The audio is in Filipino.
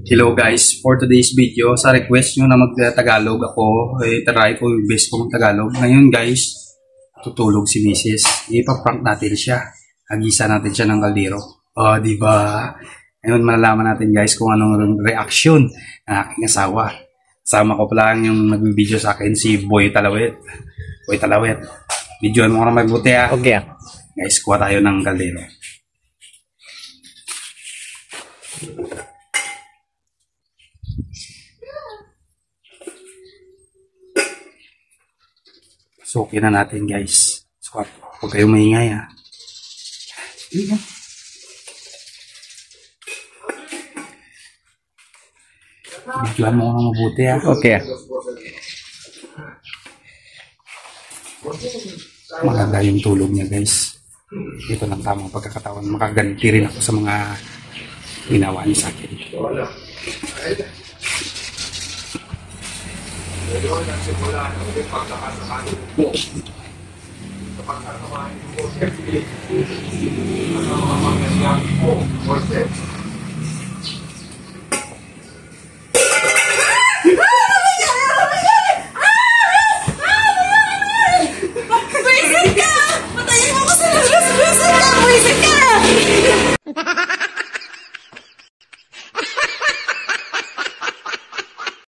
Hello guys, for today's video, sa request nyo na mag-Tagalog ako, try ko yung best ko mag-Tagalog. Ngayon guys, tutulog si Mrs. Ipaprank natin siya. Hagisa natin siya ng kaldero. Diba? Ngayon malalaman natin guys kung anong reaction ng aking asawa. Sama ko pala yung nag-video sa akin, si Boy Talawet. Boy Talawet, videoan mo ko na magbuti ha. Okay. Guys, kuha tayo ng kaldero. Sukin na natin guys. So, huwag kayong maingay ha. Bigyan mo ko na mabuti ha. Okay. Maganda yung tulog niya guys. Ito lang tamang pagkakataon. Makaganti rin ako sa mga ginawa niya sa akin.